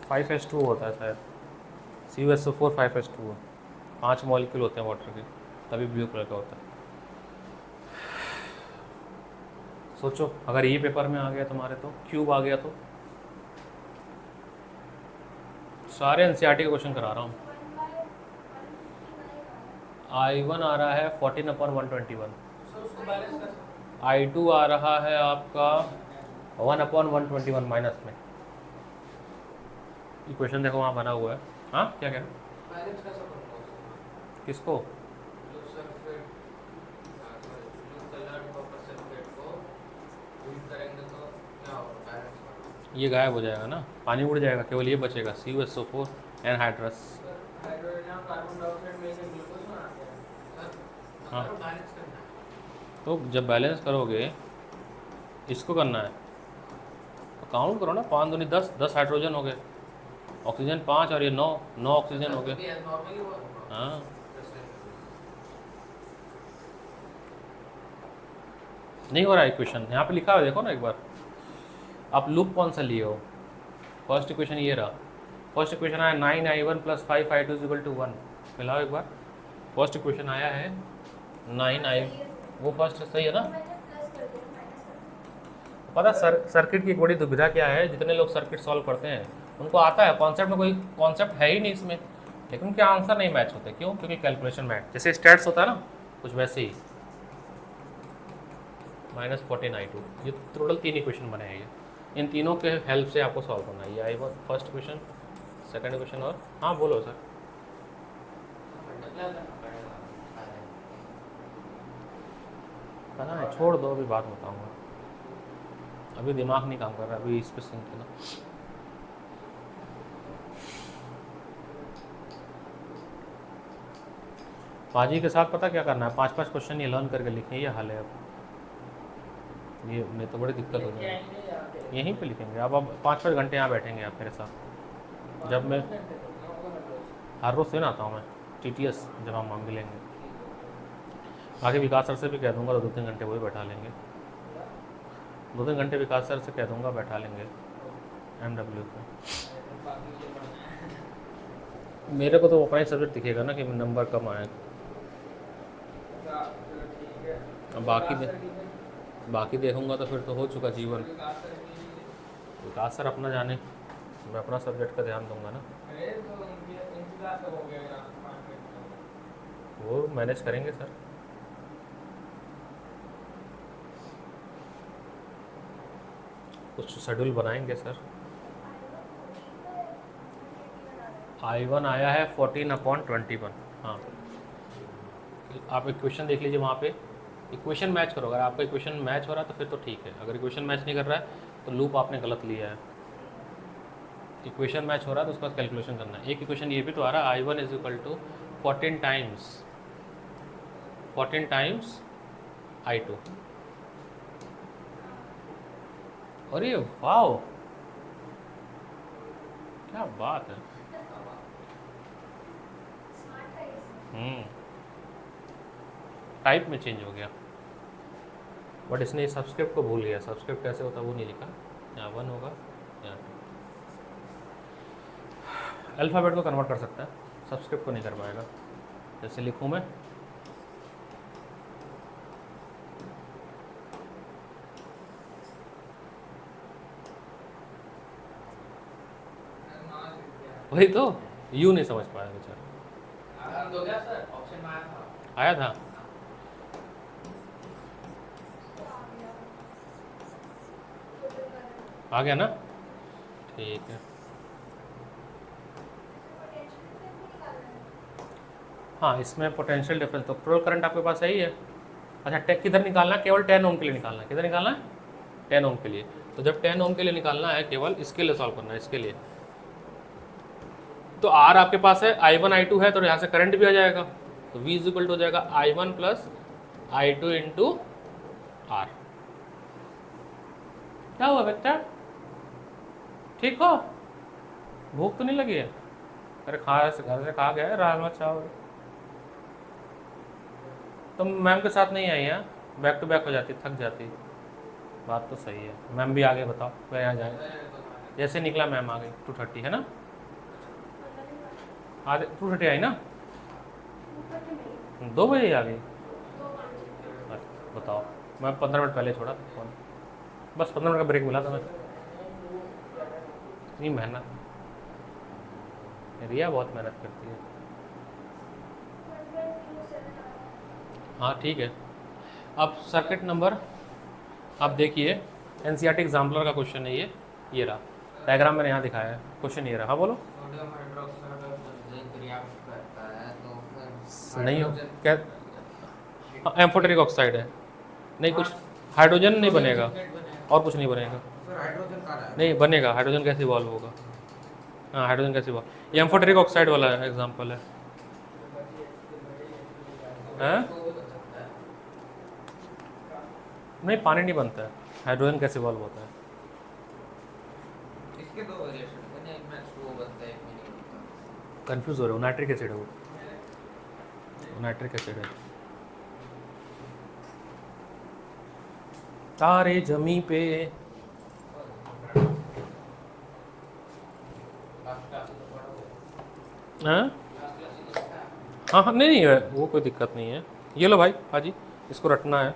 5H2 होता है शायद, CuSO4 5H2 है। 5 मॉलिक्यूल होते हैं वाटर के, तभी ब्लू कलर का होता है। सोचो अगर ये पेपर में आ गया तुम्हारे तो क्यूब आ गया तो। सारे एनसीईआरटी के क्वेश्चन करा रहा हूँ। I1 आ रहा है 14/121, I2 आ रहा है आपका 1/121 माइनस में। इक्वेशन देखो वहाँ बना हुआ है। हाँ क्या कह रहे हो? किसको? ये गायब हो जाएगा ना, पानी उड़ जाएगा, केवल ये बचेगा CuSO4 एनहाइड्रस। हाँ तो जब बैलेंस करोगे इसको करना है तो काउंट करो ना, 5 दूनी 10, 10 हाइड्रोजन हो गए, ऑक्सीजन 5 और ये 9, 9 ऑक्सीजन हो गए। हाँ नहीं हो रहा है इक्वेशन, यहाँ पे लिखा हुआ देखो ना एक बार। आप लूप कौन सा लिए हो? फर्स्ट इक्वेशन ये रहा, फर्स्ट इक्वेशन आया 9I1 + 5I2 = 1। मिलाओ एक बार, फर्स्ट इक्वेशन आया है 9I, वो फर्स्ट सही है ना? पता सर्किट की एक बड़ी दुविधा क्या है, जितने लोग सर्किट सॉल्व करते हैं उनको आता है कॉन्सेप्ट में, कोई कॉन्सेप्ट है ही नहीं इसमें, लेकिन उनके आंसर नहीं मैच होते। क्यों? क्योंकि कैलकुलेशन मैच, जैसे स्टैट्स होता है ना कुछ वैसे ही। -14I2, ये टोटल 3 इक्वेशन बने हैं, ये इन तीनों के हेल्प से आपको सॉल्व करना है। ये आई फर्स्ट क्वेश्चन, सेकंड क्वेश्चन और हाँ बोलो सर। पता नहीं, छोड़ दो, अभी बात बताऊँगा, अभी दिमाग नहीं काम कर रहा, अभी इस पर सिंक है ना। पाजी के साथ पता क्या करना है, 5-5 क्वेश्चन ये लर्न करके लिखें, ये हाल है अब। ये मैं तो बड़ी दिक्कत हो जाएगी, यहीं पे लिखेंगे अब 5-5 घंटे यहाँ बैठेंगे आप मेरे साथ। जब मैं हर रोज़ से ना आता हूँ मैं TTS, जब हम मिलेंगे आगे विकास सर से भी कह दूँगा तो 2-3 घंटे वही बैठा लेंगे, 2-3 घंटे विकास सर से कह दूँगा बैठा लेंगे MW को। मेरे को तो अपना ही सब्जेक्ट दिखेगा ना कि नंबर कम आए, बाकी देखूंगा तो फिर तो हो चुका जीवन। विकास सर अपना जाने, मैं अपना सब्जेक्ट का ध्यान दूंगा ना, वो मैनेज करेंगे सर। कुछ शेड्यूल बनाएंगे सर। I1 आया है 14/21। हाँ आप इक्वेशन देख लीजिए, वहाँ पे इक्वेशन मैच करो, अगर आपका इक्वेशन मैच हो रहा है तो फिर तो ठीक है, अगर इक्वेशन मैच नहीं कर रहा है तो लूप आपने गलत लिया है। इक्वेशन मैच हो रहा है तो उसका कैलकुलेशन करना है। एक इक्वेशन ये भी तो आ रहा है, I1 = 14 टाइम्स I2। अरे वाह क्या बात है। टाइप में चेंज हो गया, बट इसने सब्सक्रिप्ट को भूल गया, सब्सक्रिप्ट कैसे होता है वो नहीं लिखा, यहाँ 1 होगा यहाँ 2। अल्फ़ाबेट को कन्वर्ट कर सकता है, सब्सक्रिप्ट को नहीं कर पाएगा। जैसे लिखूँ मैं वही तो, यू नहीं समझ पाया बेचारा। आया था आ गया ना, ठीक है। हाँ इसमें पोटेंशियल डिफरेंस, तो टोटल करंट आपके पास सही है। अच्छा टेक किधर निकालना है? केवल 10 ओम के लिए निकालना है। किधर निकालना है? 10 ओम के लिए। तो जब 10 ओम के लिए निकालना है, केवल इसके लिए सॉल्व करना है, इसके लिए। तो R आपके पास है, I1 I2 है, तो यहाँ से करंट भी आ जाएगा, तो V = हो जाएगा I1 + I2 × R। क्या हुआ बच्चा, ठीक हो? भूख तो नहीं लगी है? अरे घर से खा गया है राजमा चावल। तुम मैम के साथ नहीं आई है, बैक टू बैक हो जाती, थक जाती। बात तो सही है, मैम भी आगे बताओ, फिर यहाँ जाए। जैसे निकला मैम आ गई 2:30 है ना, आधे 2:30 आई ना, 2 बजे आ गई। बताओ, मैं 15 मिनट पहले छोड़ा था फोन, बस 15 मिनट का ब्रेक मिला था मैं। इतनी मेहनत, रिया बहुत मेहनत करती है। हाँ ठीक है। अब सर्किट नंबर आप देखिए, एनसीईआरटी एग्जाम्पलर का क्वेश्चन है ये रहा, डायग्राम मैंने यहाँ दिखाया है, क्वेश्चन ये रहा। हाँ बोलो। नहीं हो क्या, एम्फोटेरिक ऑक्साइड है, नहीं कुछ हाइड्रोजन नहीं बनेगा और कुछ नहीं बनेगा, नहीं बनेगा, हाइड्रोजन कैसे इवॉल्व होगा। हाँ हाइड्रोजन कैसे इवॉल्व, ये एम्फोटेरिक ऑक्साइड वाला एग्जाम्पल है। नहीं पानी नहीं बनता है, हाइड्रोजन कैसे इवॉल्व होता है। इसके दो वेरिएशन बने, एक में H2O बनता है, एक में नहीं बनता। कंफ्यूज हो रहे हो, नाइट्रिक एसिड है वो, नाइट्रिक एसिड है। तारे जमी पे, हाँ हाँ हाँ नहीं है वो, कोई दिक्कत नहीं है। ये लो भाई हाजी, इसको रटना है।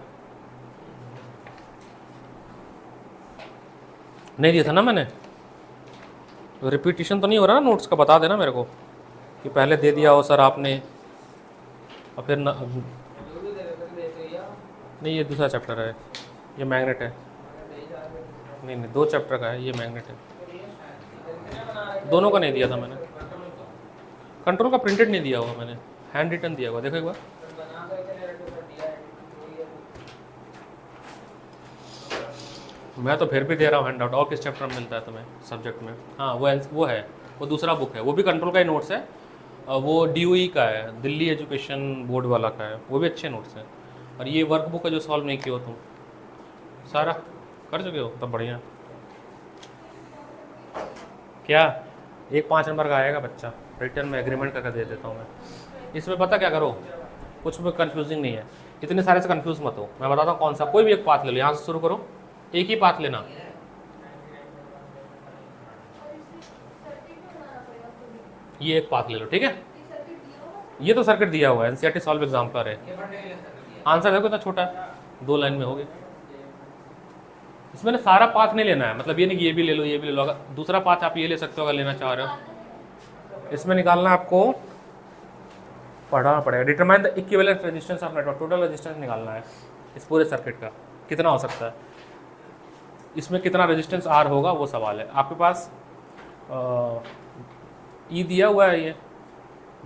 नहीं दिया था ना मैंने, रिपीटिशन तो नहीं हो रहा ना नोट्स का, बता देना मेरे को कि पहले दे दिया हो सर आपने और फिर न, नहीं ये दूसरा चैप्टर है, ये मैग्नेट है। नहीं नहीं 2 चैप्टर का है, ये मैग्नेट है। दोनों का नहीं दिया था मैंने, कंट्रोल का प्रिंटेड नहीं दिया हुआ मैंने, हैंड रिटन दिया हुआ, देखो एक बार। मैं तो फिर भी दे रहा हूँ हैंड आउट। और किस चैप्टर में मिलता है तुम्हें सब्जेक्ट में? हाँ वो है, वो दूसरा बुक है, वो भी कंट्रोल का ही नोट्स है, वो DOE का है, दिल्ली एजुकेशन बोर्ड वाला का है, वो भी अच्छे नोट्स हैं। और ये वर्क बुक है जो सॉल्व नहीं किया हो तुम, सारा कर चुके हो तब बढ़िया। क्या एक 5 नंबर का आएगा बच्चा, रिटर्न में एग्रीमेंट करके दे देता हूँ मैं। इसमें पता क्या करो, कुछ भी कंफ्यूजिंग नहीं है, इतने सारे से कंफ्यूज मत हो। मैं बताता हूँ कौन सा, कोई भी एक पाथ ले लो, यहाँ से शुरू करो, एक ही पाथ लेना। ये एक पाथ ले लो, ठीक है। ये तो सर्किट दिया हुआ है, एनसीईआरटी सॉल्व एग्जाम्पलर है। आंसर देखो इतना छोटा है, 2 लाइन में हो गया। इसमें ना सारा पाथ नहीं लेना है, मतलब ये नहीं कि ये भी ले लो ये भी ले लो, अगर दूसरा पाथ आप ये ले सकते हो अगर लेना चाह रहे हो। इसमें निकालना आपको पढ़ना पड़ेगा, determine the equivalent resistance of network, total resistance निकालना है इस पूरे सर्किट का, कितना हो सकता है, इसमें कितना रेजिस्टेंस आर होगा वो सवाल है। आपके पास ई दिया हुआ है, ये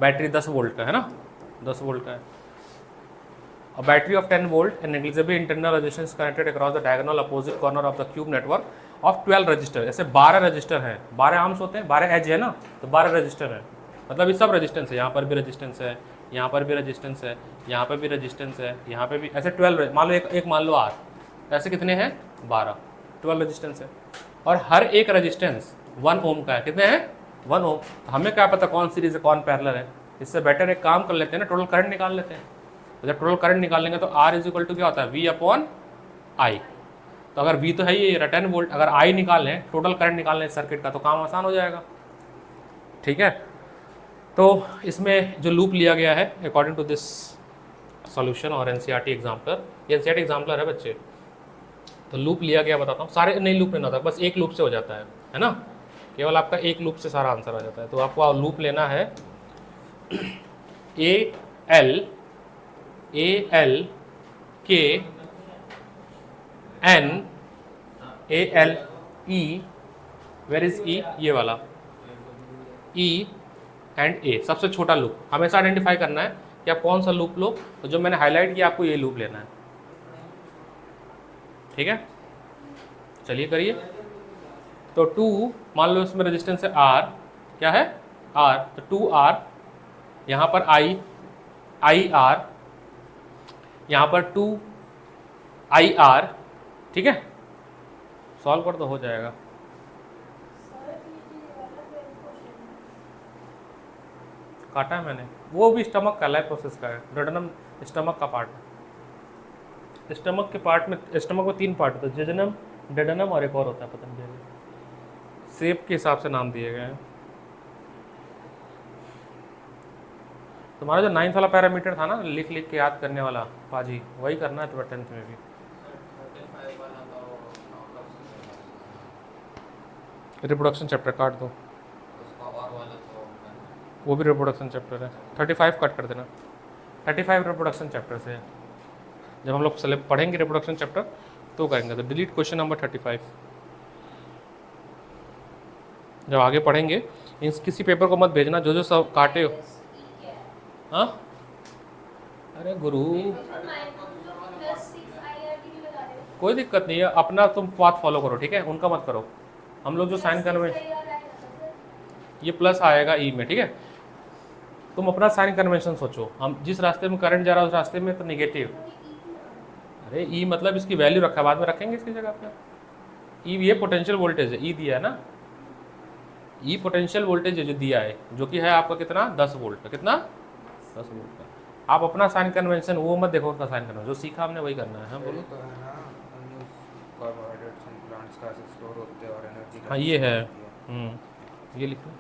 बैटरी 10 वोल्ट का है ना, 10 वोल्ट का है। A battery of 10 volt and negligible internal resistance connected across the diagonal opposite corner of the cube network of 12 register. ऐसे 12 रजिस्टर हैं, 12 आर्म्स होते हैं, 12 एज है ना, तो 12 रजिस्टर है, मतलब ये सब रेजिस्टेंस है। यहाँ पर भी रेजिस्टेंस है, यहाँ पर भी रेजिस्टेंस है, यहाँ पर भी रेजिस्टेंस है, यहाँ पे भी, ऐसे 12। मान लो एक मान लो आर, ऐसे कितने हैं 12, 12 रेजिस्टेंस है। और हर एक रेजिस्टेंस 1 ओम का है, कितने हैं 1 ओम। हमें क्या पता कौन सीरीज है कौन पैरेलल है, इससे बेटर एक काम कर लेते हैं ना, टोटल करंट निकाल लेते हैं। तो जब टोटल करंट निकालेंगे तो R इज इक्वल टू क्या होता है, V/I। तो अगर V तो है ये 10 वोल्ट, अगर I निकालें, टोटल करंट निकालने सर्किट का, तो काम आसान हो जाएगा, ठीक है। तो इसमें जो लूप लिया गया है अकॉर्डिंग टू दिस सॉल्यूशन और एनसीईआरटी एग्जाम्पलर, ये एनसीईआरटी एग्जाम्पलर है बच्चे, तो लूप लिया गया बताता हूँ, सारे नहीं लूप लेना था, बस एक लूप से हो जाता है ना, केवल आपका एक लूप से सारा आंसर आ जाता है। तो आपको लूप लेना है AL K N AL E, where is E, ये वाला E एंड A, सबसे छोटा लूप हमेशा आइडेंटिफाई करना है कि आप कौन सा लूप लो। तो जो मैंने हाईलाइट किया आपको ये लूप लेना है, ठीक है। चलिए करिए। तो 2 मान लो इसमें रेजिस्टेंस है R, क्या है R, तो 2R, यहाँ पर IR, यहाँ पर 2IR, ठीक है। सॉल्व कर तो हो जाएगा। काटा है मैंने, वो भी स्टमक का लाइफ प्रोसेस का है, डोडेनम स्टमक का पार्ट है। स्टमक के पार्ट में, स्टमक में 3 पार्ट होता है, जेजनम, डेडनम और एक और होता है पता नहीं, शेप के हिसाब से नाम दिए गए हैं। तुम्हारा जो 9th वाला पैरामीटर था ना, लिख लिख के याद करने वाला पाजी, वही करना है तुम्हें 10th में भी। 35 वाला तो नॉट रिप्रोडक्शन चैप्टर काट दो, उसका और वाला तो वो भी रिप्रोडक्शन चैप्टर है। 35 कट कर देना, 35 रिप्रोडक्शन चैप्टर से है। जब हम लोग पढ़ेंगे रिप्रोडक्शन चैप्टर तो करेंगे, तो डिलीट क्वेश्चन नंबर 35। जब आगे पढ़ेंगे किसी पेपर को मत भेजना जो जो सब काटे हो। हाँ अरे गुरु कोई दिक्कत नहीं है, अपना तुम पाथ फॉलो करो, ठीक है, उनका मत करो। हम लोग जो साइन कन्वेंशन, ये प्लस आएगा ई में, ठीक है, तुम अपना साइन कन्वेंशन सोचो। हम जिस रास्ते में करंट जा रहा है उस रास्ते में तो निगेटिव। अरे ई मतलब इसकी वैल्यू रखा, बाद में रखेंगे इसकी जगह पे। ई ये पोटेंशियल वोल्टेज है, ई दिया है ना, ई पोटेंशियल वोल्टेज है जो दिया है, जो कि है आपका कितना 10 वोल्ट का, कितना 10 वोल्ट का। आप अपना साइन कन्वेंशन वो मत देखो, उसका साइन कन्वेंशन जो सीखा हमने वही करना है। हाँ बोलो। तो है ना, अन्य कार्बोहाइड्रेट्स एंड प्लांट्स का स्टोर होते हैं और एनर्जी। हाँ ये है, ये लिखो।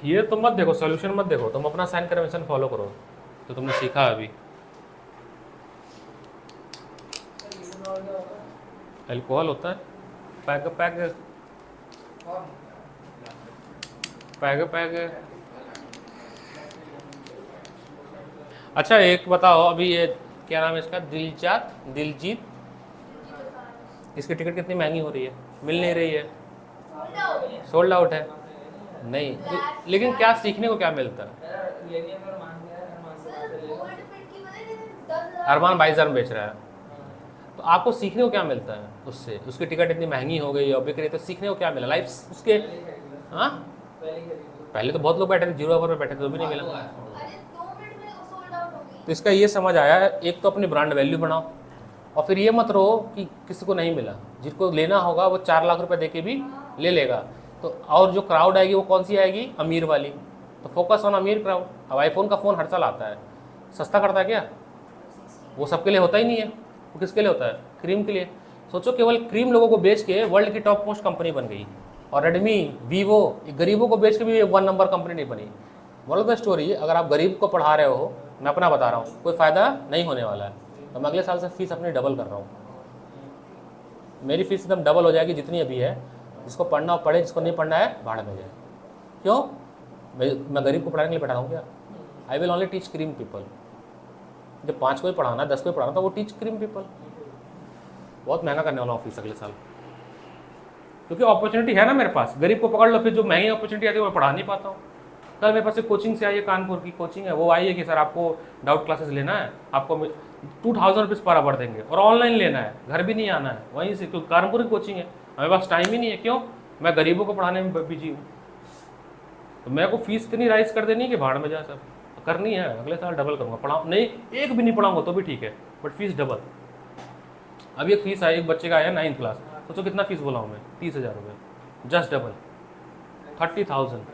ये तुम मत देखो, सॉल्यूशन मत देखो, तुम अपना साइन कन्वेंशन फॉलो करो तो तुमने सीखा अभी। अल्कोहल होता है पैग पैग पैग पैग। अच्छा एक बताओ, अभी ये क्या नाम है इसका, दिलजीत, इसकी टिकट कितनी महंगी हो रही है, मिल नहीं रही है, सोल्ड आउट है। नहीं लेकिन क्या सीखने को क्या मिलता है? अरमान 22,000 में बेच रहा है, तो आपको सीखने को क्या मिलता है उससे? उसकी टिकट इतनी महंगी हो गई और बिक रही, तो सीखने को क्या मिला लाइफ उसके? हाँ पहले तो बहुत लोग बैठे थे, 0 ओवर में बैठे थे तो भी नहीं मिला। तो इसका ये समझ आया है, एक तो अपनी ब्रांड वैल्यू बनाओ, और फिर ये मत रहो कि किसी को नहीं मिला। जिसको लेना होगा वो 4 लाख रुपए देके भी ले लेगा। तो और जो क्राउड आएगी वो कौन सी आएगी? अमीर वाली। तो फोकस ऑन अमीर क्राउड। अब आईफोन का फ़ोन हर साल आता है, सस्ता करता है क्या? वो सबके लिए होता ही नहीं है। वो किसके लिए होता है? क्रीम के लिए। सोचो केवल क्रीम लोगों को बेच के वर्ल्ड की टॉप मोस्ट कंपनी बन गई, और रेडमी, वीवो गरीबों को बेच के भी 1 नंबर कंपनी नहीं बनी। मोरल द स्टोरी, अगर आप गरीब को पढ़ा रहे हो, मैं अपना बता रहा हूँ, कोई फ़ायदा नहीं होने वाला है। तो मैं अगले साल से फीस अपनी डबल कर रहा हूँ। मेरी फीस एकदम डबल हो जाएगी जितनी अभी है। जिसको पढ़ना हो पढ़े, जिसको नहीं पढ़ना है भाड़ में जाए। क्यों? मैं गरीब को पढ़ाने के लिए बैठा हूँ क्या? I will only teach cream people. जब 5 को ही पढ़ाना, 10 को ही पढ़ाना, तो वो टीच क्रीम पीपल। बहुत महंगा करने वाला हूँ फीस अगले साल, क्योंकि अपॉर्चुनिटी है ना मेरे पास। गरीब को पकड़ लो, फिर जो महंगी अपॉर्चुनिटी आती है वो पढ़ा नहीं पाता हूँ। कल मेरे पास एक कोचिंग से आई है, कानपुर की कोचिंग है, वो आई है कि सर आपको डाउट क्लासेस लेना है, आपको 2000 रुपीज़ पर आवर देंगे, और ऑनलाइन लेना है, घर भी नहीं आना है, वहीं से, क्योंकि कानपुर की कोचिंग है, हमारे पास टाइम ही नहीं है। क्यों? मैं गरीबों को पढ़ाने में बिजी हूँ। तो मेरे को फीस इतनी राइज कर देनी कि भाड़ में जाए सब। करनी है, अगले साल डबल करूँगा। पढ़ाऊँ नहीं, एक भी नहीं पढ़ाऊँगा तो भी ठीक है, बट फीस डबल। अभी एक फीस आई, एक बच्चे का आया 9th क्लास, सोचो कितना फीस बोला हूँ मैं? 30,000 रुपये, जस्ट डबल, 30,000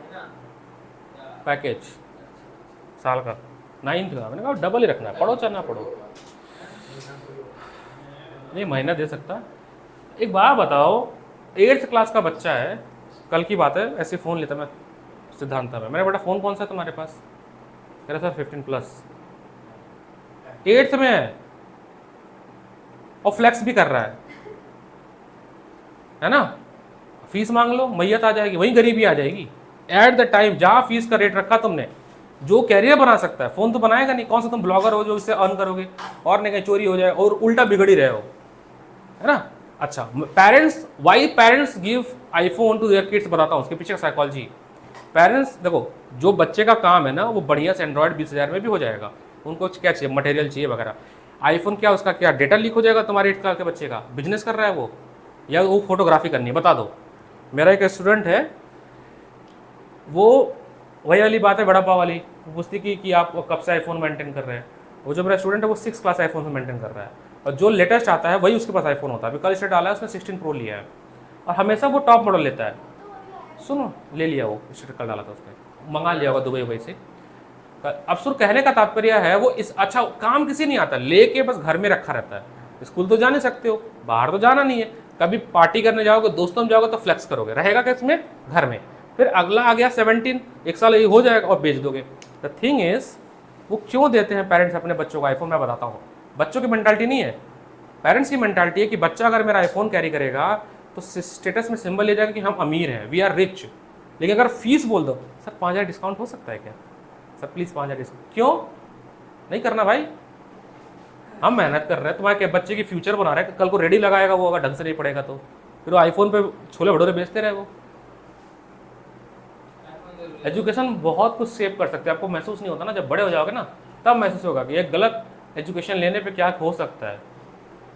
पैकेज साल का, 9th का। मैंने कहा डबल ही रखना है, पढ़ो चाहे ना पढ़ो। नहीं महीना दे सकता। एक बात बताओ, 8th क्लास का बच्चा है, कल की बात है, ऐसे फ़ोन लेता मैं सिद्धांत में। मैंने बेटा फ़ोन कौन सा है तुम्हारे पास? कह रहा सर 15+। 8th में है और फ्लेक्स भी कर रहा है ना? फीस मांग लो, मैयत आ जाएगी, वहीं गरीबी आ जाएगी। एट द टाइम जहाँ फीस का रेट रखा तुमने, जो कैरियर बना सकता है, फ़ोन तो बनाएगा नहीं। कौन सा तुम ब्लॉगर हो जो इससे अर्न करोगे, और नहीं कहीं चोरी हो जाए और उल्टा बिगड़ ही रहे हो, है ना? अच्छा, parents, why parents give iPhone to their kids, बताता हूँ उसके पीछे का साइकोलॉजी। पेरेंट्स देखो, जो बच्चे का काम है ना, वो बढ़िया से एंड्रॉयड 20,000 में भी हो जाएगा। उनको क्या चाहिए? मटेरियल चाहिए वगैरह। आईफोन क्या, उसका क्या डेटा लीक हो जाएगा तुम्हारे 8 साल के बच्चे का? बिजनेस कर रहा है वो, या वो फोटोग्राफी करनी है? बता दो। मेरा एक स्टूडेंट है, वो वही वाली बात है बड़ा पाव वाली, वो पूछती कि आप कब से आईफोन मेंटेन कर रहे हैं। वो जो मेरा स्टूडेंट है वो 6th क्लास आईफोन से मेंटेन कर रहा है, और जो लेटेस्ट आता है वही उसके पास आईफोन होता है। अभी कल स्टेट डाला है उसने, 16 प्रो लिया है, और हमेशा वो टॉप मॉडल लेता है। सुनो, ले लिया वो स्टेट, कल डाला था उसने, मंगा लिया होगा दुबई से। अब सुर कहने का तात्पर्य है, वो इस अच्छा काम किसी नहीं आता, लेके बस घर में रखा रहता है। स्कूल तो जा नहीं सकते हो, बाहर तो जाना नहीं है, कभी पार्टी करने जाओगे, दोस्तों में जाओगे तो फ्लेक्स करोगे, रहेगा किसमें, घर में। फिर अगला आ गया 17, एक साल ये हो जाएगा और बेच दोगे। द थिंग इज, वो क्यों देते हैं पेरेंट्स अपने बच्चों को आईफोन, मैं बताता हूँ। बच्चों की मेंटालिटी नहीं है, पेरेंट्स की मेंटालिटी है कि बच्चा अगर मेरा आईफोन कैरी करेगा तो स्टेटस में सिंबल ले जाएगा कि हम अमीर हैं, वी आर रिच। लेकिन अगर फीस बोल दो, सर 5,000 डिस्काउंट हो सकता है क्या, सर प्लीज़ 5,000 डिस्काउंट, क्यों नहीं करना भाई, हम मेहनत कर रहे हैं, तुम्हारे बच्चे की फ्यूचर बना रहे हैं, कल को रेडी लगाएगा वो, अगर ढंग से नहीं पड़ेगा तो फिर वो आईफोन पे छोले भटूरे बेचते रहे वो। एजुकेशन बहुत कुछ सेव कर सकते हैं, आपको महसूस नहीं होता ना, जब बड़े हो जाओगे ना तब महसूस होगा कि एक गलत एजुकेशन लेने पे क्या हो सकता है,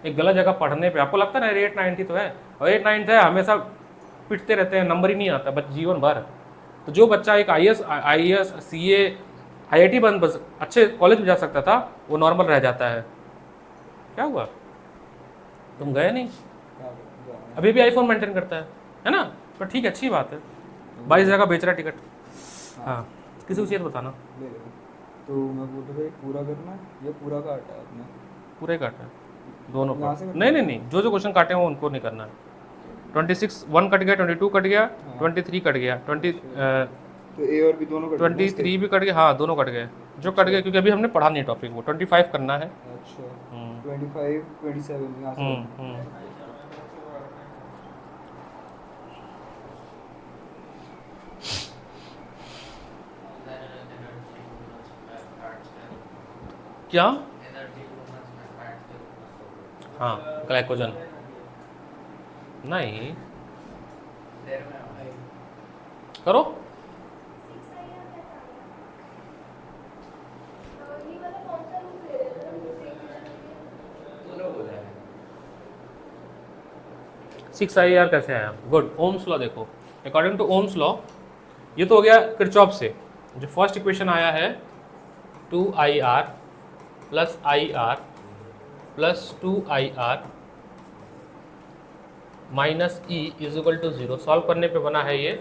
एक गलत जगह पढ़ने पे। आपको लगता है ना 8-9 तो है, और 8-9 है हमेशा पिटते रहते हैं, नंबर ही नहीं आता बस जीवन भर। तो जो बच्चा एक IAS CA IIT बन बस अच्छे कॉलेज में जा सकता था, वो नॉर्मल रह जाता है। क्या हुआ, तुम गए नहीं, अभी भी आईफोन मेंटेन करता है ना, तो ठीक है, अच्छी बात है। 22 जगह बेच रहा है टिकट। हाँ, किसी को चाहिए तो बताना। तो मैं बोल रहा था पूरा करना, ये पूरा काटा है आपने, पूरा ही काटा है दोनों यहाँ का, से नहीं, जो क्वेश्चन काटे हैं वो उनको नहीं करना है। 26 1 कट गया, 22 कट गया, 23 कट गया, तो ए और बी दोनों कट गए? 23 भी कट गया, हाँ दोनों कट गए, जो कट गए क्योंकि अभी हमने पढ़ा नहीं टॉपिक, वो 25 करना है। अच्छा, 25 27 यहाँ से क्या, एनर्जी ह्यूमंस में फैट के रूप में स्टोर होती हाँ ग्लाइकोजन नहीं, है। देर में आई करो दोनों हो जाएगा। 6 IAR कैसे आया, गुड, ओम्स लॉ देखो, अकॉर्डिंग टू ओम्स लॉ ये तो हो गया किरचॉफ से। जो फर्स्ट इक्वेशन आया है 2IR plus IR plus 2IR minus E is equal to 0, solve करने पे बना है ये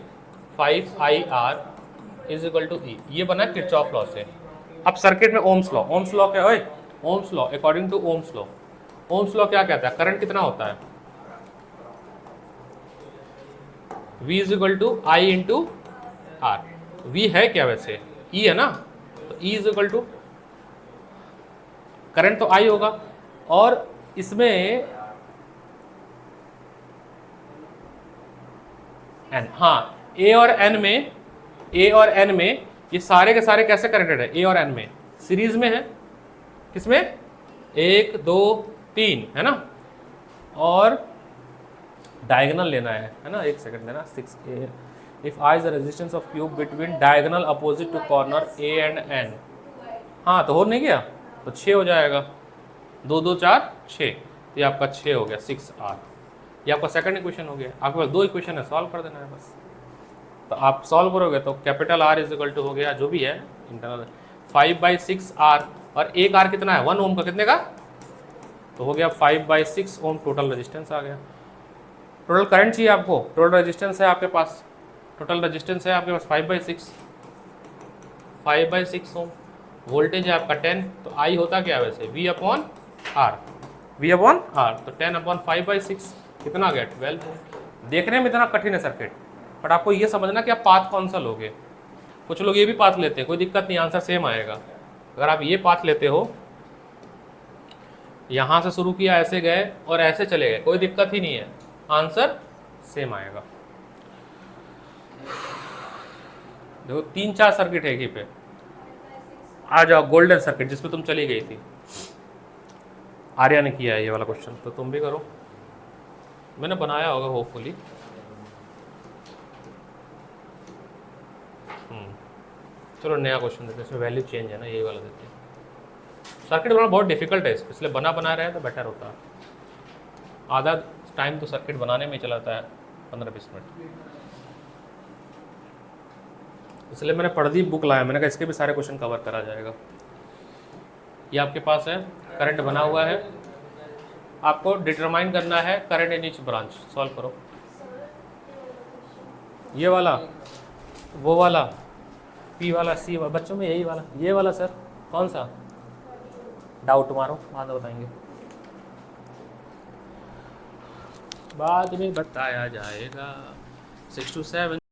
5IR is equal to E, ये बना है किरचॉफ लॉ से। अब सर्किट में ओम्स लॉ, ओम्स लॉ क्या है, Ohm's law according to Ohm's law, Ohm's law क्या कहता है, करंट कितना होता है, V is equal to I into R, V है क्या वैसे, E है ना, तो E is equal to current तो I होगा, और इसमें N, हाँ A और N में ये सारे के सारे कैसे कनेक्टेड है, A और N में सीरीज में है, किसमें 1 2 3 है ना, और डायगोनल लेना है ना, एक सेकंड लेना, 6A if I is the resistance of cube between diagonal opposite to corner A and N, हाँ तो हो नहीं गया तो 6 हो जाएगा, 2 2 4 6, ये आपका 6 हो गया 6R, ये आपका सेकंड इक्वेशन हो गया। आपके पास 2 इक्वेशन है, सॉल्व कर देना है बस, तो आप सॉल्व करोगे तो capital R is equal to हो गया जो भी है इंटरनल 5/6R, और एक R कितना है 1 ओम का, कितने का, तो हो गया 5/6 ओम टोटल रेजिस्टेंस आ गया। टोटल करंट चाहिए आपको, टोटल रेजिस्टेंस है आपके पास, टोटल रेजिस्टेंस है आपके पास 5/6 ओम, वोल्टेज है आपका 10, तो I होता क्या है वैसे V अपॉन R, तो 10 अपॉन 5/6 कितना आ गया 12। देखने में इतना कठिन है सर्किट, बट आपको ये समझना कि आप पाथ कौन सा लोगे। कुछ लोग ये भी पाथ लेते हैं, कोई दिक्कत नहीं, आंसर सेम आएगा। अगर आप ये पाथ लेते हो, यहाँ से शुरू किया ऐसे गए और ऐसे चले गए, कोई दिक्कत ही नहीं है, आंसर सेम आएगा। देखो 3-4 सर्किट है यहीं पे, आ जाओ गोल्डन सर्किट जिसमें तुम चली गई थी, आर्या ने किया है ये वाला क्वेश्चन, तो तुम भी करो, मैंने बनाया होगा होपफुली। चलो नया क्वेश्चन देते हैं, इसमें वैल्यू चेंज है ना, यही वाला देते हैं। सर्किट बनाना बहुत डिफिकल्ट है, इसलिए बना रहे तो बेटर होता है। आधा टाइम तो सर्किट बनाने में चला जाता है, 15-20 मिनट, इसलिए मैंने प्रदीप बुक लाया, मैंने कहा इसके भी सारे क्वेश्चन कवर करा जाएगा। ये आपके पास है, करंट बना हुआ है, आपको डिटरमाइन करना है current in each branch, solve करो। ये वाला, वो वाला, P वाला, C वाला, बच्चों में यही वाला, ये वाला सर कौन सा, डाउट मारो बाद में बताएंगे। बाद में बताया जाएगा 6 to 7